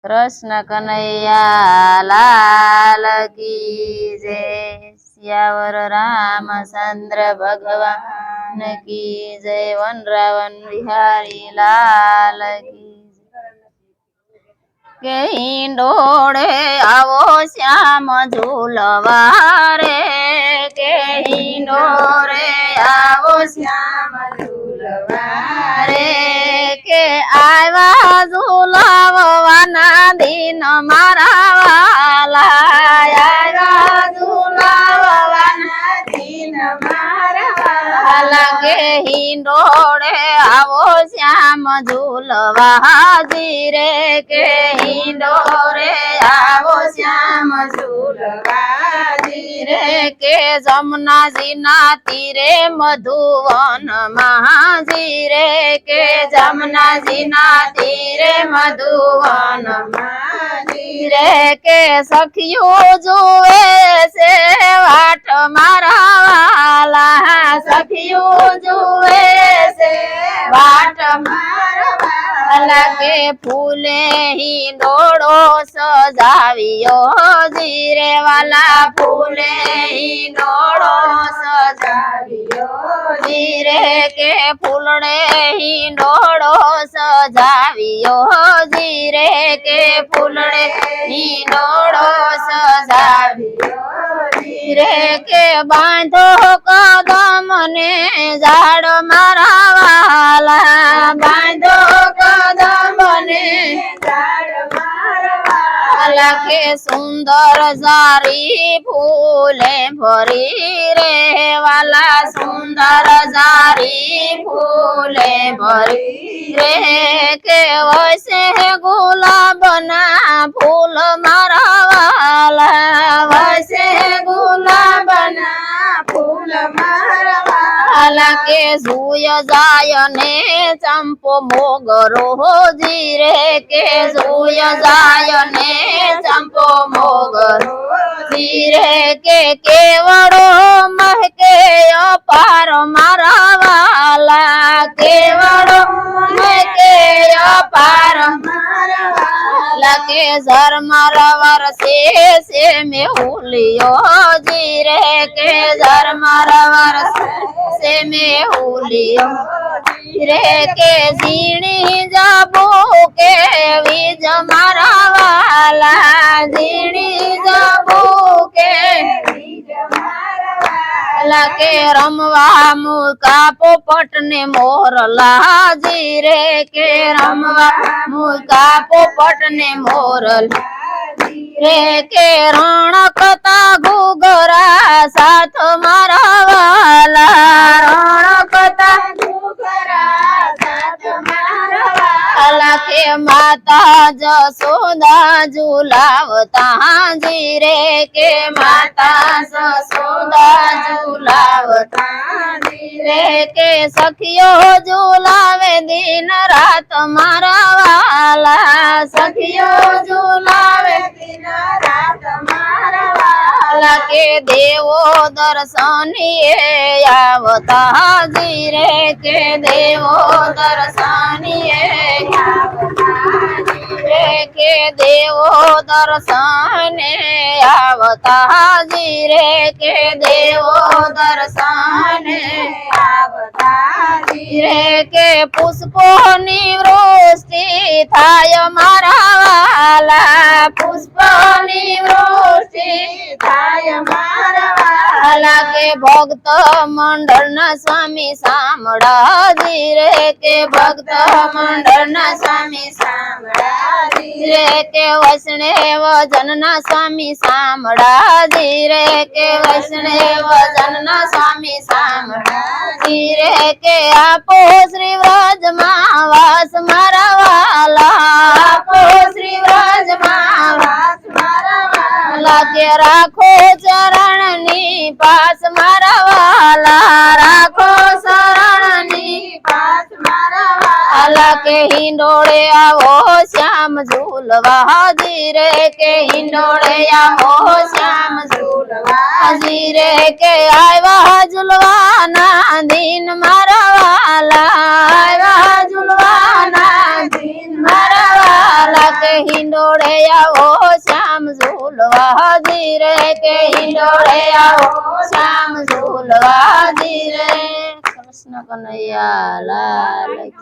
कृष्ण कन्हैया लाल की जय। सियावर रामचंद्र भगवान की जय। वन रावण बिहारी लाल की के हिंडोड़े आवो श्याम झूलवा रे के हिंडोरे आवो श्याम झूलवा रे के आवा झूलाववाना दिन मारा वाला आवा झूलाववाना दिन मारा वाला के हिंडोड़े आवो श्याम झूलवा रे के हिंडोरे आवो श्याम झूलवा रे के जमुना जी ना तीरे मधुवन महाजी रे के जमुना जी ना तीरे मधुवन महाजी रे के सखियो जुए से वाट मारा वाला सखियो जुए से वाट मारा वाला के फूले ही डोड़ो सजावियो जीरे वाला फूले ही डोड़ो सजावियो जीरे के फूलड़े ही डोड़ो सजावियो जीरे के फूलड़े ही डोड़ो सजावियो जीरे के बांधो कदम ने झाड़ मारा वाला बांधो कदम ने झाड़ मारा वाला के सुंदर जारी फूले भरी रे वाला सुंदर जारी फूले भरी रे के वैसे गुलाब ना फूल मारा वाला वैसे गुलाब ना फूल मारा वाला के जुय जायने चंपो मोगरो जीरे के जुय जायने चंपो मोगरो जीरे के केवड़ो महके अपार मारा वाला केवड़ो महके अपार मारा वाला के झर मरवर से में हुलियो जीरे के झर मरवर से में हुलियो रे के झीणी जाबो के बीज मारा वाला झीणी जाबो के बीज मारा वाला के रमवा मुका पोपट ने मोरला जीरे के रमवा मुका पोपट ने मोरला रे के रण कथा घुगरा साथ मारा वाला रण कथा घुगरा साथ मारा वाला के माता जसोदा झूलावता जीरे के माता जसोदा झूलावता जीरे के सखियो झूलावे दिन रात मारा वाला सखियो झूलावे दिन रात मारा वाला के देवो दर्शनिए आवता जीरे के देवो दर्शनिए आवता जीरे के देवो दर्शने आवता जीरे के देवो दर्शने आवता जीरे के पुष्पो निवृष्टि थाय मारा वाला पुष्पो निवृष्टि थाय मारा वाला के भक्त मंडल न स्वामी सामड़ा जीरे के भक्त मंडल न स्वामी सामड़ा जीरे के वैष्णव जन न स्वामी सामड़ा जीरे के वैष्णव जन न स्वामी सामड़ा जीरे के आपो श्री व्रज वास मारा वाला आपो श्री व्रज वास मारा वाला के राखो चरण नी पास मारा वाला राखो शरण नी पास मारा वाला के हिंडोड़े आवो श्याम झूलवा जीरे के हिंडोड़े आवो श्याम झूलवा जीरे के आवा झूलवाना दिन मारा वाला आवा झूलवाना दिन मारा वाला વાલા કે હિંડોળે આવો શ્યામ ઝૂલવા ધીરે કે હિંડોળે આવો શ્યામ ઝૂલવા ધીરે કૃષ્ણ કનૈયા લાલ કી